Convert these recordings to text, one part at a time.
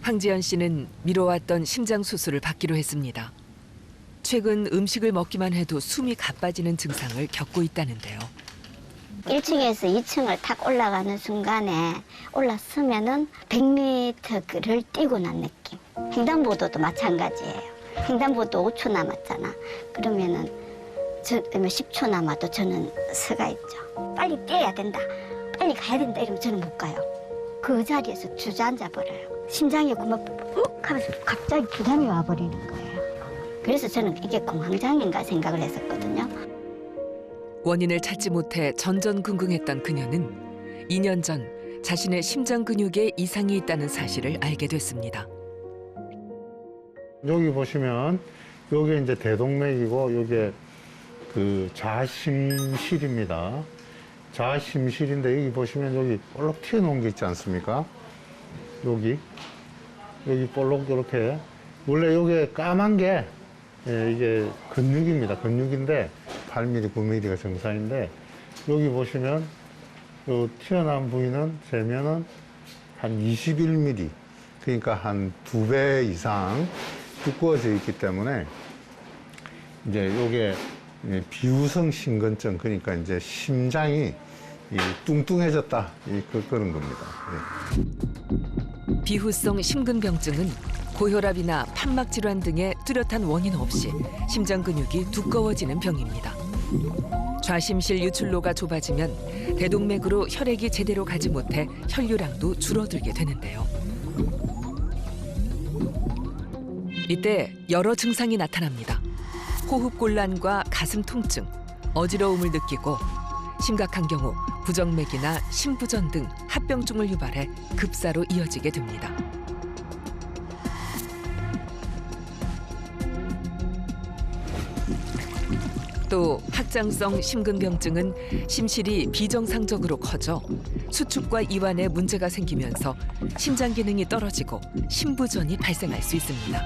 황지연 씨는 미뤄왔던 심장 수술을 받기로 했습니다. 최근 음식을 먹기만 해도 숨이 가빠지는 증상을 겪고 있다는데요. 1층에서 2층을 탁 올라가는 순간에 올랐으면은 100m를 뛰고 난 느낌. 횡단보도도 마찬가지예요. 횡단보도 5초 남았잖아. 그러면은 10초 남아도 저는 서가 있죠. 빨리 뛰어야 된다. 빨리 가야 된다. 이러면 저는 못 가요. 그 자리에서 주저앉아 버려요. 심장이 그만 욱 하면서 갑자기 부담이 와버리는 거예요. 그래서 저는 이게 공황장애인가 생각을 했었거든요. 원인을 찾지 못해 전전긍긍했던 그녀는 2년 전 자신의 심장 근육에 이상이 있다는 사실을 알게 됐습니다. 여기 보시면 요게 이제 대동맥이고 요게 그 좌심실입니다. 좌심실인데 여기 보시면 여기 볼록 튀어나온 게 있지 않습니까? 여기 볼록 이렇게 원래 요게 까만 게 이게 근육입니다. 근육인데 8mm, 9mm가 정상인데 여기 보시면 요 튀어나온 부위는 재면은 한 21mm 그러니까 한 2배 이상 두꺼워져 있기 때문에 이제 요게 비후성 심근증 그러니까 이제 심장이 뚱뚱해졌다 그런 겁니다. 비후성 심근병증은 고혈압이나 판막 질환 등의 뚜렷한 원인 없이 심장 근육이 두꺼워지는 병입니다. 좌심실 유출로가 좁아지면 대동맥으로 혈액이 제대로 가지 못해 혈류량도 줄어들게 되는데요. 이때 여러 증상이 나타납니다. 호흡곤란과 가슴 통증, 어지러움을 느끼고 심각한 경우 부정맥이나 심부전 등 합병증을 유발해 급사로 이어지게 됩니다. 또 확장성 심근병증은 심실이 비정상적으로 커져 수축과 이완에 문제가 생기면서 심장 기능이 떨어지고 심부전이 발생할 수 있습니다.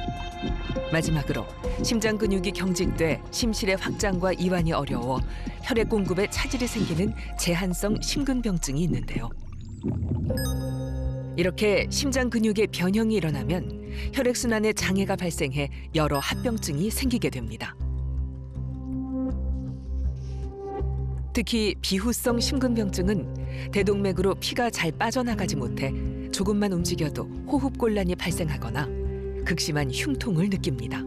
마지막으로 심장 근육이 경직돼 심실의 확장과 이완이 어려워 혈액 공급에 차질이 생기는 제한성 심근병증이 있는데요. 이렇게 심장 근육의 변형이 일어나면 혈액순환에 장애가 발생해 여러 합병증이 생기게 됩니다. 특히 비후성 심근병증은 대동맥으로 피가 잘 빠져나가지 못해 조금만 움직여도 호흡곤란이 발생하거나 극심한 흉통을 느낍니다.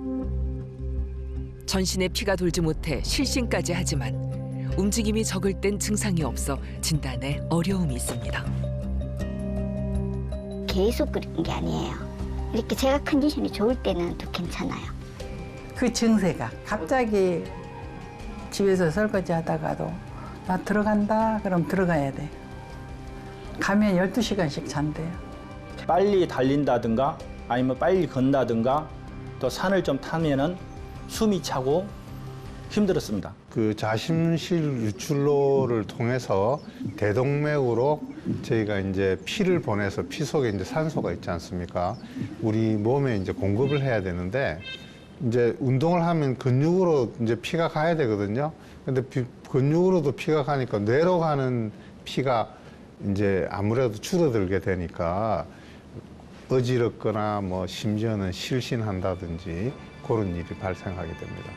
전신에 피가 돌지 못해 실신까지 하지만 움직임이 적을 땐 증상이 없어 진단에 어려움이 있습니다. 계속 그런 게 아니에요. 이렇게 제가 컨디션이 좋을 때는 또 괜찮아요. 그 증세가 갑자기 집에서 설거지 하다가도 나 들어간다 그럼 들어가야 돼. 가면 12시간씩 잔대요. 빨리 달린다든가 아니면 빨리 건다든가 또 산을 좀 타면은 숨이 차고 힘들었습니다. 그 좌심실 유출로를 통해서 대동맥으로 저희가 이제 피를 보내서 피 속에 이제 산소가 있지 않습니까? 우리 몸에 이제 공급을 해야 되는데 이제 운동을 하면 근육으로 이제 피가 가야 되거든요. 근데 근육으로도 피가 가니까 뇌로 가는 피가 이제 아무래도 줄어들게 되니까 어지럽거나 뭐 심지어는 실신한다든지 그런 일이 발생하게 됩니다.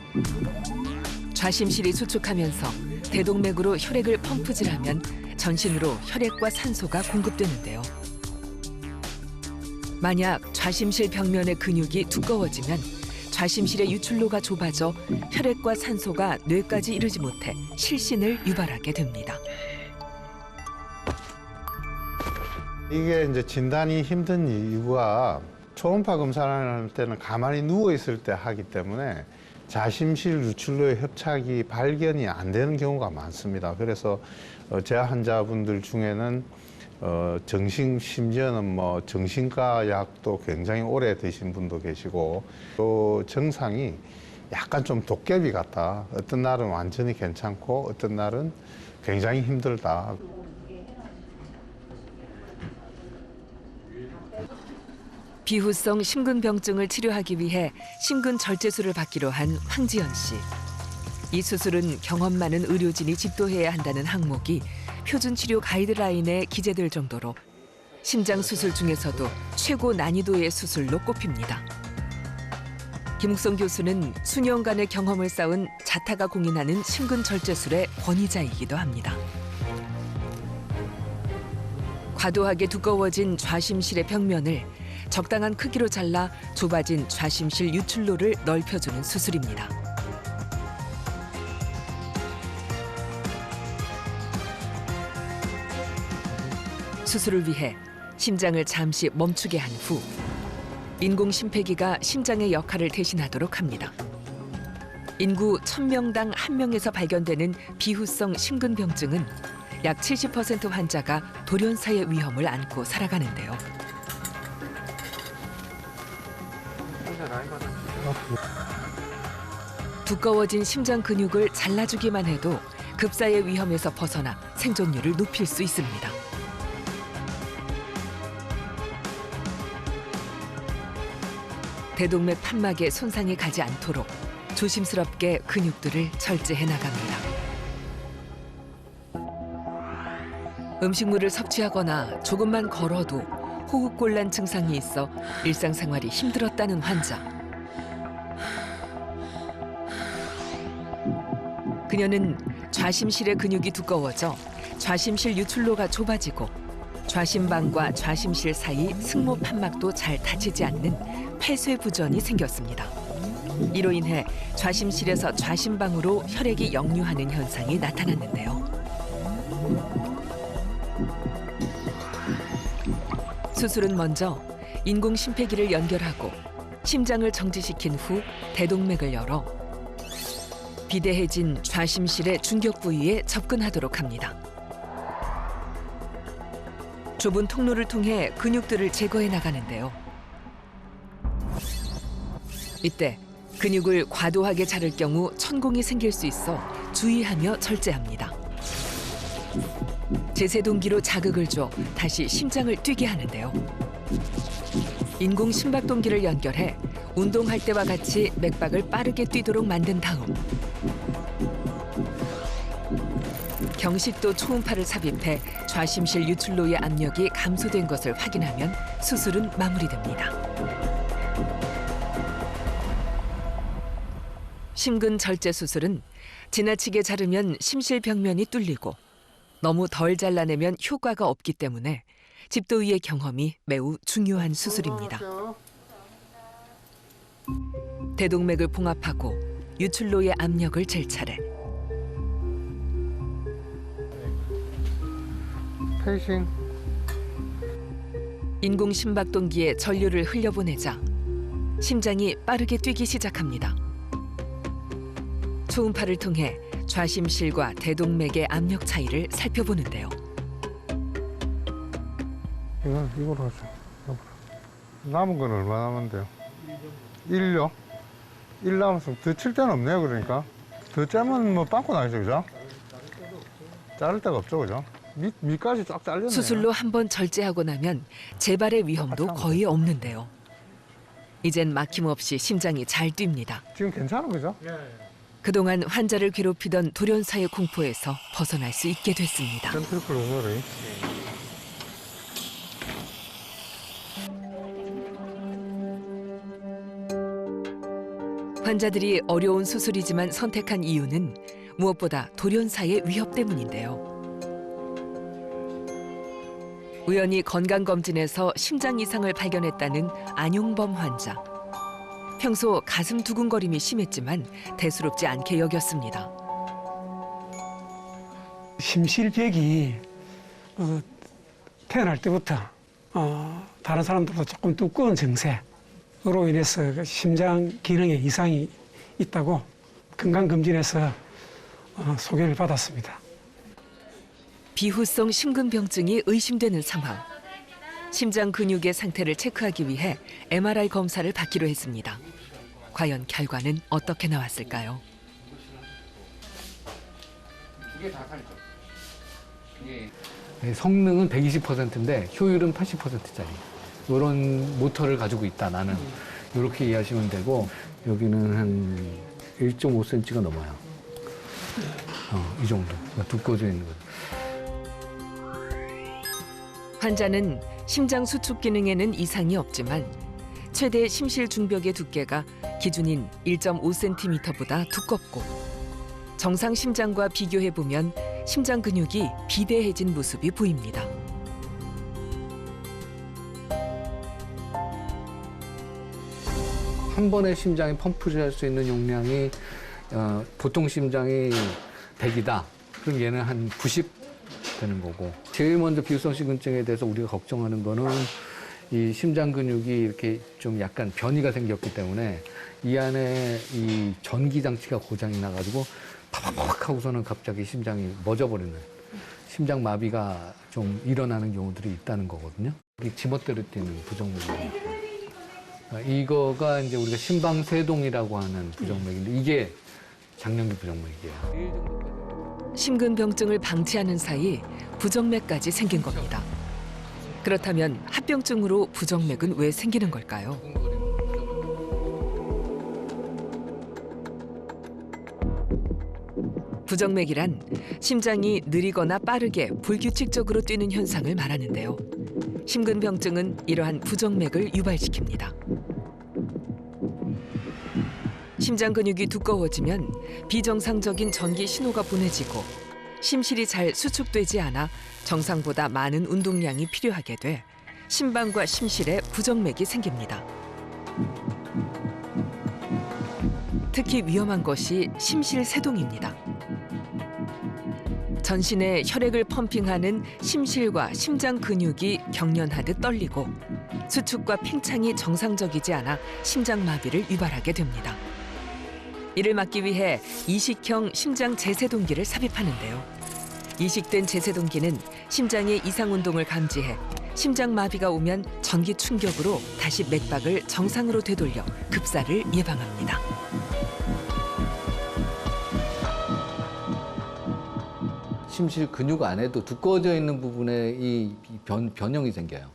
좌심실이 수축하면서 대동맥으로 혈액을 펌프질하면 전신으로 혈액과 산소가 공급되는데요. 만약 좌심실 벽면의 근육이 두꺼워지면 좌심실의 유출로가 좁아져 혈액과 산소가 뇌까지 이르지 못해 실신을 유발하게 됩니다. 이게 이제 진단이 힘든 이유가 초음파 검사를 할 때는 가만히 누워 있을 때 하기 때문에 좌심실 유출로의 협착이 발견이 안 되는 경우가 많습니다. 그래서 제 환자분들 중에는 심지어는 뭐 정신과 약도 굉장히 오래 드신 분도 계시고 또 증상이 약간 좀 도깨비 같다. 어떤 날은 완전히 괜찮고 어떤 날은 굉장히 힘들다. 비후성 심근병증을 치료하기 위해 심근절제술을 받기로 한 황지연 씨. 이 수술은 경험 많은 의료진이 집도해야 한다는 항목이 표준 치료 가이드라인에 기재될 정도로 심장 수술 중에서도 최고 난이도의 수술로 꼽힙니다. 김욱성 교수는 수년간의 경험을 쌓은 자타가 공인하는 심근절제술의 권위자이기도 합니다. 과도하게 두꺼워진 좌심실의 벽면을 적당한 크기로 잘라 좁아진 좌심실 유출로를 넓혀주는 수술입니다. 수술을 위해 심장을 잠시 멈추게 한 후 인공 심폐기가 심장의 역할을 대신하도록 합니다. 인구 1000명당 1명에서 발견되는 비후성 심근병증은 약 70% 환자가 돌연사의 위험을 안고 살아가는데요. 두꺼워진 심장 근육을 잘라주기만 해도 급사의 위험에서 벗어나 생존율을 높일 수 있습니다. 대동맥 판막에 손상이 가지 않도록 조심스럽게 근육들을 절제해 나갑니다. 음식물을 섭취하거나 조금만 걸어도 호흡곤란 증상이 있어 일상생활이 힘들었다는 환자. 그녀는 좌심실의 근육이 두꺼워져 좌심실 유출로가 좁아지고 좌심방과 좌심실 사이 승모 판막도 잘 닫히지 않는 폐쇄부전이 생겼습니다. 이로 인해 좌심실에서 좌심방으로 혈액이 역류하는 현상이 나타났는데요. 수술은 먼저 인공 심폐기를 연결하고 심장을 정지시킨 후 대동맥을 열어 비대해진 좌심실의 중격 부위에 접근하도록 합니다. 좁은 통로를 통해 근육들을 제거해 나가는데요. 이때 근육을 과도하게 자를 경우 천공이 생길 수 있어 주의하며 절제합니다. 제세동기로 자극을 줘 다시 심장을 뛰게 하는데요. 인공 심박동기를 연결해 운동할 때와 같이 맥박을 빠르게 뛰도록 만든 다음 경식도 초음파를 삽입해 좌심실 유출로의 압력이 감소된 것을 확인하면 수술은 마무리됩니다. 심근 절제 수술은 지나치게 자르면 심실 벽면이 뚫리고 너무 덜 잘라내면 효과가 없기 때문에 집도의의 경험이 매우 중요한 수술입니다. 대동맥을 봉합하고 유출로의 압력을 잴 차례. 페이싱. 인공 심박동기에 전류를 흘려보내자 심장이 빠르게 뛰기 시작합니다. 초음파를 통해 좌심실과 대동맥의 압력 차이를 살펴보는데요. 이거로 하죠. 남은 건 얼마 남았는데요? 1요? 1 남았으면 더 칠 데는 없네요, 그러니까. 더 째면 뭐 빵꾸 나죠, 그죠? 자를 데가 없죠, 그죠? 밑까지 쫙 잘렸네요. 수술로 한번 절제하고 나면 재발의 위험도 거의 없는데요. 이젠 막힘없이 심장이 잘 뜁니다. 지금 괜찮은 거죠? 그동안 환자를 괴롭히던 돌연사의 공포에서 벗어날 수 있게 됐습니다. 센트리클 오너리. 환자들이 어려운 수술이지만 선택한 이유는 무엇보다 돌연사의 위협 때문인데요. 우연히 건강검진에서 심장 이상을 발견했다는 안용범 환자. 평소 가슴 두근거림이 심했지만 대수롭지 않게 여겼습니다. 심실벽이 태어날 때부터 다른 사람들보다 조금 두꺼운 증세로 인해서 그 심장 기능에 이상이 있다고 건강검진에서 소개를 받았습니다. 비후성 심근병증이 의심되는 상황. 심장 근육의 상태를 체크하기 위해 MRI 검사를 받기로 했습니다. 과연 결과는 어떻게 나왔을까요? 성능은 120%인데 효율은 80%짜리. 이런 모터를 가지고 있다, 나는. 이렇게 이해하시면 되고, 여기는 한 1.5cm가 넘어요. 이 정도. 두꺼워져 있는 거죠. 환자는 심장 수축 기능에는 이상이 없지만 최대 심실 중벽의 두께가 기준인 1.5cm보다 두껍고 정상 심장과 비교해 보면 심장 근육이 비대해진 모습이 보입니다. 한 번에 심장이 펌프를 할 수 있는 용량이 보통 심장이 100이다. 그럼 얘는 한 90 되는 거고. 제일 먼저 비후성 심근증에 대해서 우리가 걱정하는 거는 이 심장 근육이 이렇게 좀 약간 변이가 생겼기 때문에 이 안에 이 전기 장치가 고장이 나가지고 팍팍 하고서는 갑자기 심장이 멎어버리는 심장 마비가 좀 일어나는 경우들이 있다는 거거든요. 이 지멋대로 뛰는 부정맥입니다. 이거가 이제 우리가 심방세동이라고 하는 부정맥인데 이게 장년기 부정맥이에요. 심근병증을 방치하는 사이 부정맥까지 생긴 겁니다. 그렇다면 합병증으로 부정맥은 왜 생기는 걸까요? 부정맥이란 심장이 느리거나 빠르게 불규칙적으로 뛰는 현상을 말하는데요. 심근병증은 이러한 부정맥을 유발시킵니다. 심장 근육이 두꺼워지면 비정상적인 전기 신호가 보내지고 심실이 잘 수축되지 않아 정상보다 많은 운동량이 필요하게 돼 심방과 심실에 부정맥이 생깁니다. 특히 위험한 것이 심실세동입니다. 전신에 혈액을 펌핑하는 심실과 심장 근육이 경련하듯 떨리고 수축과 팽창이 정상적이지 않아 심장마비를 유발하게 됩니다. 이를 막기 위해 이식형 심장 제세동기를 삽입하는데요. 이식된 제세동기는 심장의 이상 운동을 감지해 심장마비가 오면 전기 충격으로 다시 맥박을 정상으로 되돌려 급사를 예방합니다. 심실 근육 안에도 두꺼워져 있는 부분에 이 변형이 생겨요.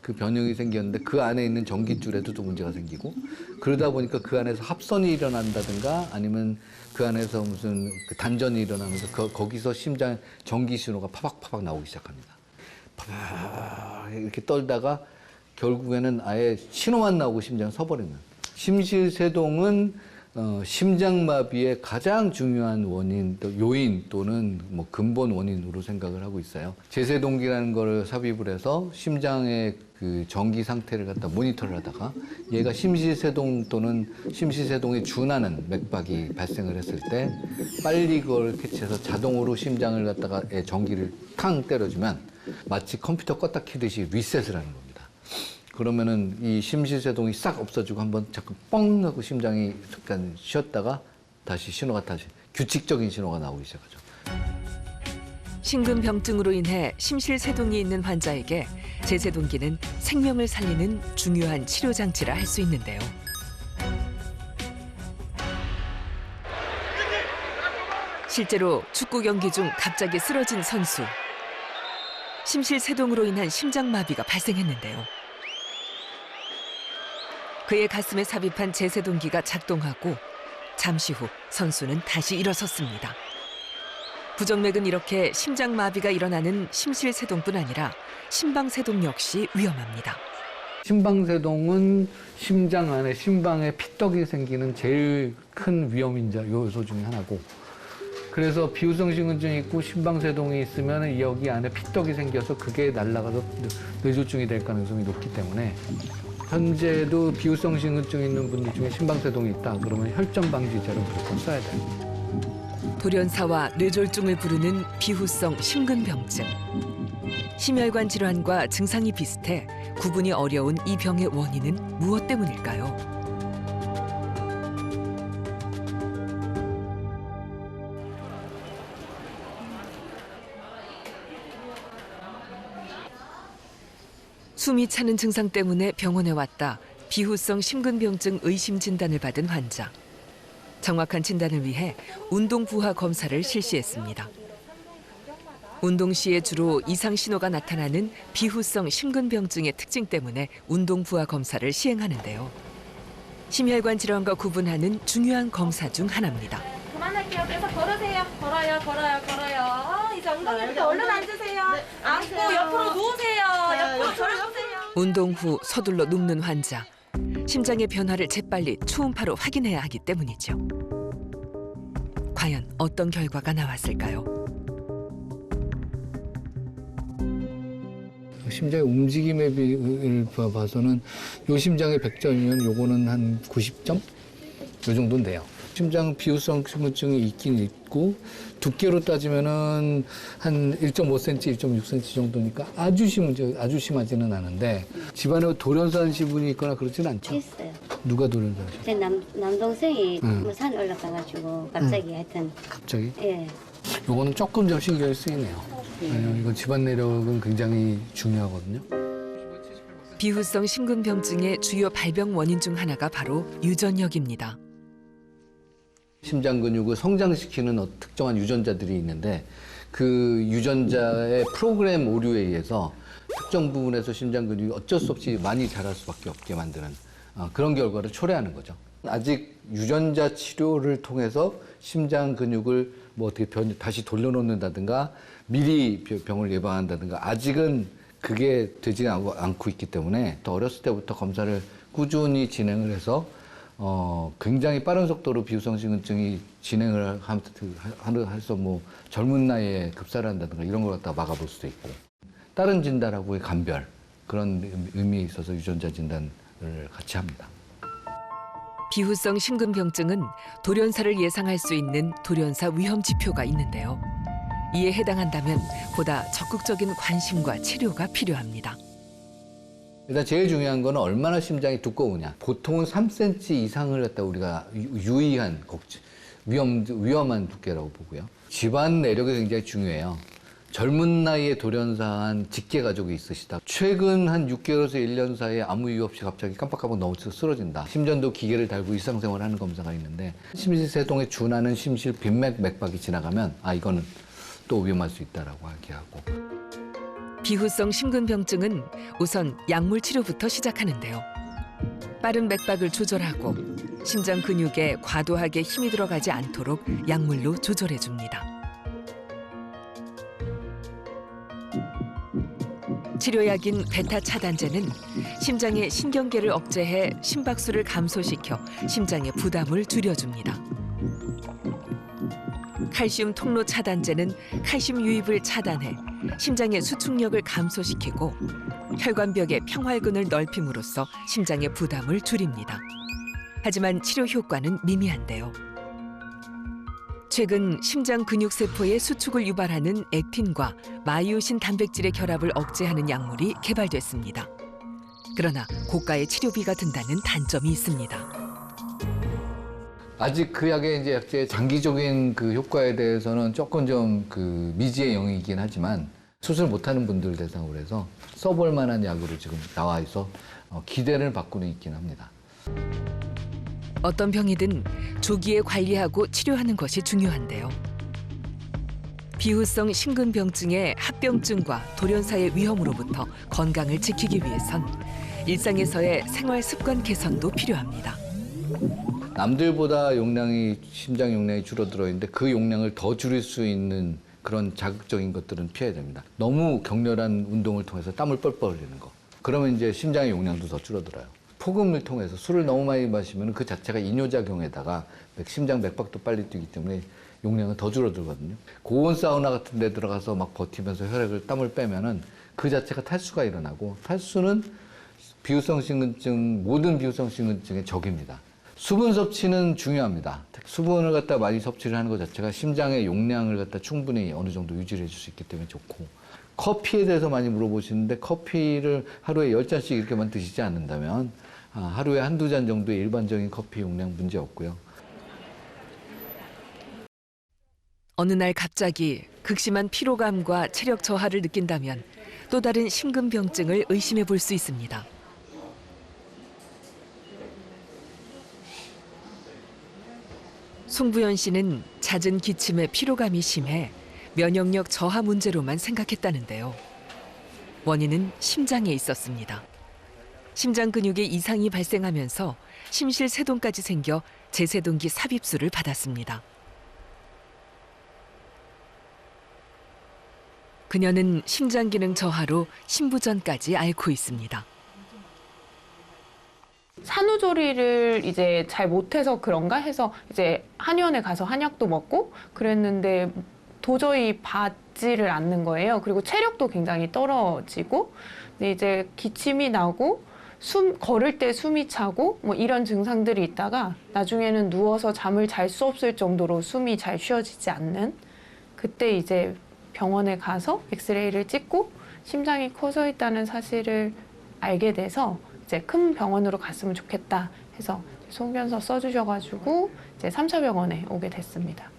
그 변형이 생겼는데 그 안에 있는 전깃줄에도 또 문제가 생기고 그러다 보니까 그 안에서 합선이 일어난다든가 아니면 그 안에서 무슨 그 단전이 일어나면서 거기서 심장 전기 신호가 파박파박 나오기 시작합니다. 파박 이렇게 떨다가 결국에는 아예 신호만 나오고 심장이 서버리는. 심실세동은 심장마비의 가장 중요한 원인, 또 요인 또는 뭐 근본 원인으로 생각을 하고 있어요. 제세동기라는 걸 삽입을 해서 심장의 그 전기 상태를 갖다 모니터를 하다가 얘가 심실세동 또는 심실세동에 준하는 맥박이 발생을 했을 때 빨리 그걸 캐치해서 자동으로 심장을 갖다가 전기를 탕 때려주면 마치 컴퓨터 껐다 켜듯이 리셋을 하는 겁니다. 그러면은 이 심실세동이 싹 없어지고 한번 자꾸 뻥 하고 심장이 잠깐 쉬었다가 다시 신호가 다시 규칙적인 신호가 나오기 시작하죠. 심근병증으로 인해 심실세동이 있는 환자에게 제세동기는 생명을 살리는 중요한 치료 장치라 할 수 있는데요. 실제로 축구 경기 중 갑자기 쓰러진 선수. 심실세동으로 인한 심장마비가 발생했는데요. 그의 가슴에 삽입한 제세동기가 작동하고 잠시 후 선수는 다시 일어섰습니다. 부정맥은 이렇게 심장마비가 일어나는 심실세동뿐 아니라 심방세동 역시 위험합니다. 심방세동은 심장 안에 심방에 피떡이 생기는 제일 큰 위험 요소 중에 하나고 그래서 비후성 심근증이 있고 심방세동이 있으면 여기 안에 피떡이 생겨서 그게 날아가서 뇌졸중이 될 가능성이 높기 때문에 현재도 비후성 심근증 있는 분들 중에 심방세동이 있다 그러면 혈전 방지제를 무조건 써야 돼요. 돌연사와 뇌졸중을 부르는 비후성 심근병증. 심혈관 질환과 증상이 비슷해 구분이 어려운 이 병의 원인은 무엇 때문일까요? 숨이 차는 증상 때문에 병원에 왔다 비후성 심근병증 의심 진단을 받은 환자. 정확한 진단을 위해 운동 부하 검사를 실시했습니다. 운동 시에 주로 이상 신호가 나타나는 비후성 심근병증의 특징 때문에 운동 부하 검사를 시행하는데요. 심혈관 질환과 구분하는 중요한 검사 중 하나입니다. 그만할게요. 그래서 걸으세요. 걸어요. 이제 엉덩이부터 얼른 앉으세요. 앉고 옆으로 누우세요. 옆으로 절으세요. 운동 후 서둘러 눕는 환자. 심장의 변화를 재빨리 초음파로 확인해야 하기 때문이죠. 과연 어떤 결과가 나왔을까요? 심장의 움직임에 봐서는 요 심장의 100점이면 요거는 한 90점? 요 정도는 돼요. 심장 비후성 신근증이 있긴 있고 두께로 따지면은 한 1.5cm, 1.6cm 정도니까 아주 심하지는 않은데 집안에 돌연사한 시분이 있거나 그렇지는 않죠. 있어요. 누가 돌연사하죠? 제 남동생이 뭐 산 올라가가지고 갑자기 하여튼 갑자기? 예. 요거는 조금 좀 신경이 쓰이네요. 왜냐면 이건 집안 내력은 굉장히 중요하거든요. 비후성 심근병증의 주요 발병 원인 중 하나가 바로 유전력입니다. 심장 근육을 성장시키는 특정한 유전자들이 있는데 그 유전자의 프로그램 오류에 의해서 특정 부분에서 심장 근육이 어쩔 수 없이 많이 자랄 수밖에 없게 만드는 그런 결과를 초래하는 거죠. 아직 유전자 치료를 통해서 심장 근육을 뭐 어떻게 다시 돌려놓는다든가 미리 병을 예방한다든가 아직은 그게 되지 않고 있기 때문에 더 어렸을 때부터 검사를 꾸준히 진행을 해서 굉장히 빠른 속도로 비후성 신근증이 진행을 해서 뭐 젊은 나이에 급사를 한다든가 이런 걸 갖다 막아볼 수도 있고 다른 진단하고의 감별 그런 의미에 있어서 유전자 진단을 같이 합니다. 비후성 심근병증은 돌연사를 예상할 수 있는 돌연사 위험 지표가 있는데요. 이에 해당한다면 보다 적극적인 관심과 치료가 필요합니다. 일단 제일 중요한 거는 얼마나 심장이 두꺼우냐. 보통은 3cm 이상을 갖다 우리가 유의한 위험한 두께라고 보고요. 집안 내력이 굉장히 중요해요. 젊은 나이에 돌연사한 직계 가족이 있으시다. 최근 한 6개월에서 1년 사이에 아무 이유 없이 갑자기 깜빡깜빡 넘어져서 쓰러진다. 심전도 기계를 달고 일상생활하는 검사가 있는데 심실세동에 준하는 심실 빈맥 맥박이 지나가면 이거는 또 위험할 수 있다라고 얘기하고. 비후성 심근병증은 우선 약물 치료부터 시작하는데요. 빠른 맥박을 조절하고 심장 근육에 과도하게 힘이 들어가지 않도록 약물로 조절해 줍니다. 치료약인 베타 차단제는 심장의 신경계를 억제해 심박수를 감소시켜 심장의 부담을 줄여줍니다. 칼슘 통로 차단제는 칼슘 유입을 차단해 심장의 수축력을 감소시키고 혈관벽의 평활근을 넓힘으로써 심장의 부담을 줄입니다. 하지만 치료 효과는 미미한데요. 최근 심장 근육세포의 수축을 유발하는 액틴과 마이오신 단백질의 결합을 억제하는 약물이 개발됐습니다. 그러나 고가의 치료비가 든다는 단점이 있습니다. 아직 그 약의 이제 장기적인 그 효과에 대해서는 조금 좀 그 미지의 영역이긴 하지만 수술 못하는 분들 대상으로 해서 써볼 만한 약으로 지금 나와 있어 기대를 받고는 있긴 합니다. 어떤 병이든 조기에 관리하고 치료하는 것이 중요한데요. 비후성 심근병증의 합병증과 돌연사의 위험으로부터 건강을 지키기 위해선 일상에서의 생활 습관 개선도 필요합니다. 남들보다 심장 용량이 줄어들어 있는데 그 용량을 더 줄일 수 있는 그런 자극적인 것들은 피해야 됩니다. 너무 격렬한 운동을 통해서 땀을 뻘뻘 흘리는 거. 그러면 이제 심장의 용량도 더 줄어들어요. 폭음을 통해서 술을 너무 많이 마시면 그 자체가 이뇨작용에다가 심장 맥박도 빨리 뛰기 때문에 용량은 더 줄어들거든요. 고온 사우나 같은 데 들어가서 막 버티면서 땀을 빼면은 그 자체가 탈수가 일어나고 탈수는 모든 비후성 신근증의 적입니다. 수분 섭취는 중요합니다. 수분을 갖다 많이 섭취를 하는 것 자체가 심장의 용량을 갖다 충분히 어느 정도 유지를 해줄 수 있기 때문에 좋고 커피에 대해서 많이 물어보시는데 커피를 하루에 10잔씩 이렇게만 드시지 않는다면 하루에 한두 잔 정도의 일반적인 커피 용량 문제 없고요. 어느 날 갑자기 극심한 피로감과 체력 저하를 느낀다면 또 다른 심근병증을 의심해 볼 수 있습니다. 송부연 씨는 잦은 기침에 피로감이 심해 면역력 저하 문제로만 생각했다는데요. 원인은 심장에 있었습니다. 심장 근육에 이상이 발생하면서 심실세동까지 생겨 제세동기 삽입술을 받았습니다. 그녀는 심장 기능 저하로 신부전까지 앓고 있습니다. 산후조리를 이제 잘 못해서 그런가 해서 이제 한의원에 가서 한약도 먹고 그랬는데 도저히 받지를 않는 거예요. 그리고 체력도 굉장히 떨어지고, 근데 이제 기침이 나고 걸을 때 숨이 차고 뭐 이런 증상들이 있다가 나중에는 누워서 잠을 잘 수 없을 정도로 숨이 잘 쉬어지지 않는, 그때 이제 병원에 가서 엑스레이를 찍고 심장이 커져 있다는 사실을 알게 돼서 이제 큰 병원으로 갔으면 좋겠다 해서 소견서 써주셔가지고 이제 3차 병원에 오게 됐습니다.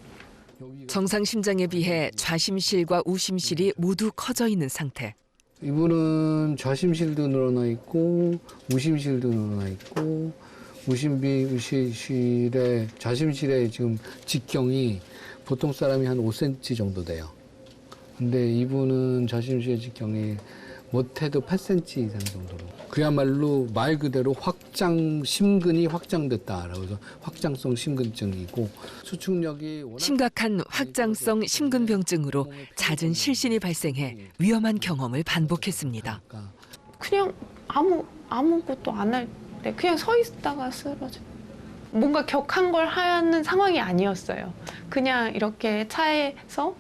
정상 심장에 비해 좌심실과 우심실이 모두 커져 있는 상태. 이분은 좌심실도 늘어나 있고 우심실도 늘어나 있고 우심실에 좌심실에 지금 직경이 보통 사람이 한 5cm 정도 돼요. 근데 이분은 좌심실의 직경이 못해도 8cm 이상 정도로. 그야말로 말 그대로 심근이 확장됐다라고 해서 확장성 심근증이고 수축력이 심각한 확장성 심근병증으로 잦은 실신이 발생해 위험한 경험을 반복했습니다. 그냥 아무것도 안 할 때 그냥 서 있다가 쓰러져. 뭔가 격한 걸 하는 상황이 아니었어요. 그냥 이렇게 차에서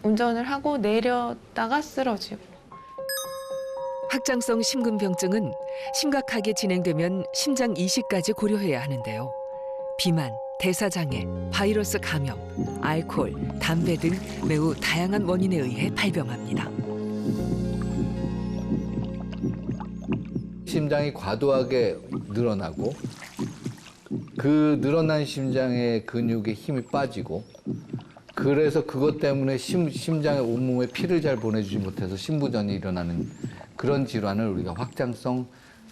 운전을 하고 내렸다가 쓰러지고. 확장성 심근병증은 심각하게 진행되면 심장 이식까지 고려해야 하는데요. 비만, 대사장애, 바이러스 감염, 알코올, 담배 등 매우 다양한 원인에 의해 발병합니다. 심장이 과도하게 늘어나고 그 늘어난 심장의 근육에 힘이 빠지고 그래서 그것 때문에 심장의 온몸에 피를 잘 보내주지 못해서 심부전이 일어나는 그런 질환을 우리가 확장성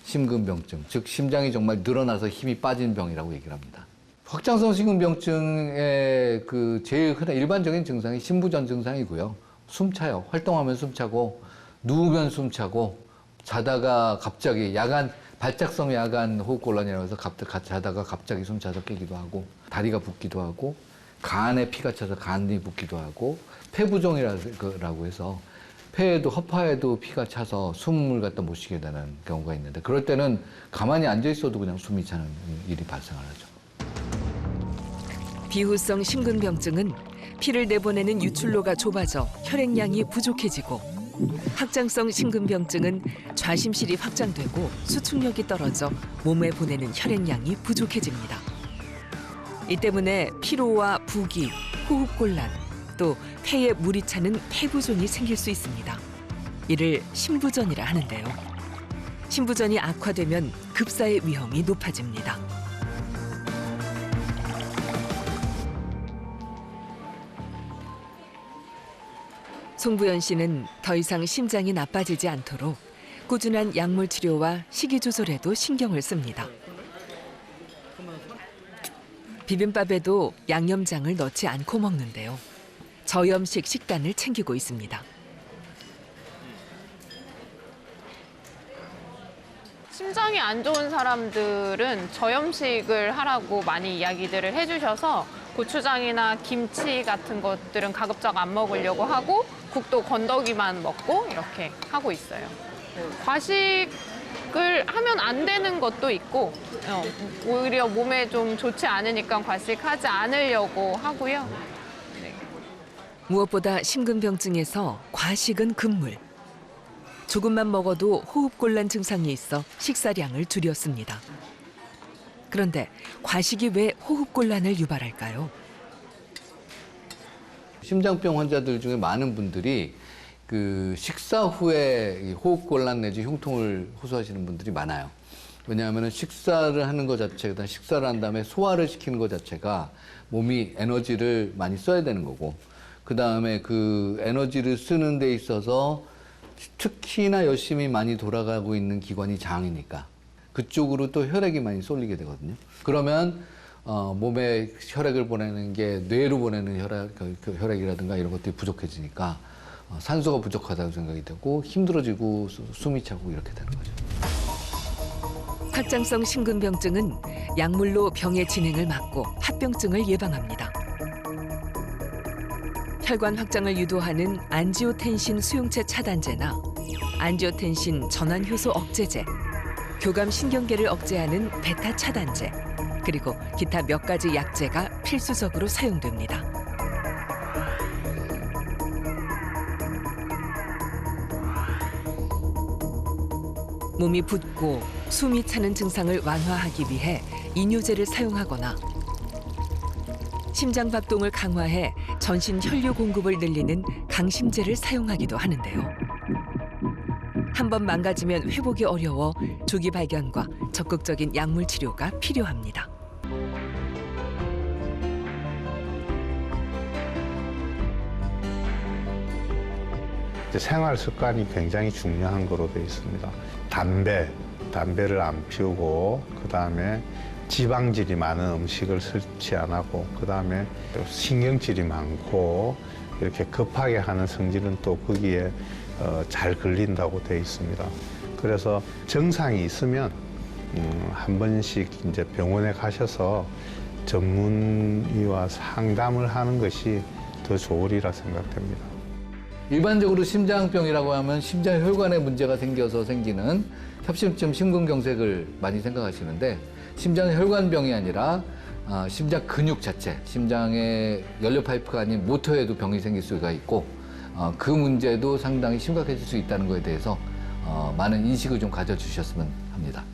심근병증, 즉 심장이 정말 늘어나서 힘이 빠진 병이라고 얘기를 합니다. 확장성 심근병증의 그 제일 흔한 일반적인 증상이 심부전 증상이고요. 숨차요. 활동하면 숨차고 누우면 숨차고 자다가 갑자기 발작성 야간 호흡곤란이라고 해서 자다가 갑자기 숨차서 깨기도 하고 다리가 붓기도 하고 간에 피가 차서 간이 붓기도 하고 폐부종이라고 해서 폐에도 허파에도 피가 차서 숨을 갖다 못 쉬게 되는 경우가 있는데 그럴 때는 가만히 앉아 있어도 그냥 숨이 차는 일이 발생을 하죠. 비후성 심근병증은 피를 내보내는 유출로가 좁아져 혈액량이 부족해지고, 확장성 심근병증은 좌심실이 확장되고 수축력이 떨어져 몸에 보내는 혈액량이 부족해집니다. 이 때문에 피로와 부기, 호흡곤란, 또 폐에 물이 차는 폐부종이 생길 수 있습니다. 이를 심부전이라 하는데요. 심부전이 악화되면 급사의 위험이 높아집니다. 송부연 씨는 더 이상 심장이 나빠지지 않도록 꾸준한 약물 치료와 식이 조절에도 신경을 씁니다. 비빔밥에도 양념장을 넣지 않고 먹는데요. 저염식 식단을 챙기고 있습니다. 심장이 안 좋은 사람들은 저염식을 하라고 많이 이야기들을 해주셔서 고추장이나 김치 같은 것들은 가급적 안 먹으려고 하고 국도 건더기만 먹고 이렇게 하고 있어요. 과식을 하면 안 되는 것도 있고 오히려 몸에 좀 좋지 않으니까 과식하지 않으려고 하고요. 무엇보다 심근병증에서 과식은 금물. 조금만 먹어도 호흡곤란 증상이 있어 식사량을 줄였습니다. 그런데 과식이 왜 호흡곤란을 유발할까요? 심장병 환자들 중에 많은 분들이 그 식사 후에 호흡곤란 내지 흉통을 호소하시는 분들이 많아요. 왜냐하면 식사를 하는 것 자체가, 식사를 한 다음에 소화를 시키는 것 자체가 몸이 에너지를 많이 써야 되는 거고, 그 다음에 그 에너지를 쓰는 데 있어서 특히나 열심히 많이 돌아가고 있는 기관이 장이니까 그쪽으로 또 혈액이 많이 쏠리게 되거든요. 그러면 몸에 혈액을 보내는 게 뇌로 보내는 혈액이라든가 이런 것들이 부족해지니까 산소가 부족하다고 생각이 되고 힘들어지고 숨이 차고 이렇게 되는 거죠. 확장성 심근병증은 약물로 병의 진행을 막고 합병증을 예방합니다. 혈관 확장을 유도하는 안지오텐신 수용체 차단제나 안지오텐신 전환 효소 억제제, 교감 신경계를 억제하는 베타 차단제, 그리고 기타 몇 가지 약제가 필수적으로 사용됩니다. 몸이 붓고 숨이 차는 증상을 완화하기 위해 이뇨제를 사용하거나 심장 박동을 강화해 전신 혈류 공급을 늘리는 강심제를 사용하기도 하는데요. 한 번 망가지면 회복이 어려워 조기 발견과 적극적인 약물 치료가 필요합니다. 생활 습관이 굉장히 중요한 거로 되어 있습니다. 담배를 안 피우고, 그 다음에 지방질이 많은 음식을 섭취 안 하고, 그 다음에 신경질이 많고, 이렇게 급하게 하는 성질은 또 거기에 잘 걸린다고 되어 있습니다. 그래서 증상이 있으면 한 번씩 이제 병원에 가셔서 전문의와 상담을 하는 것이 더 좋으리라 생각됩니다. 일반적으로 심장병이라고 하면 심장혈관에 문제가 생겨서 생기는 협심증 심근경색을 많이 생각하시는데, 심장혈관병이 아니라 심장 근육 자체, 심장의 연료 파이프가 아닌 모터에도 병이 생길 수가 있고, 그 문제도 상당히 심각해질 수 있다는 것에 대해서 많은 인식을 좀 가져주셨으면 합니다.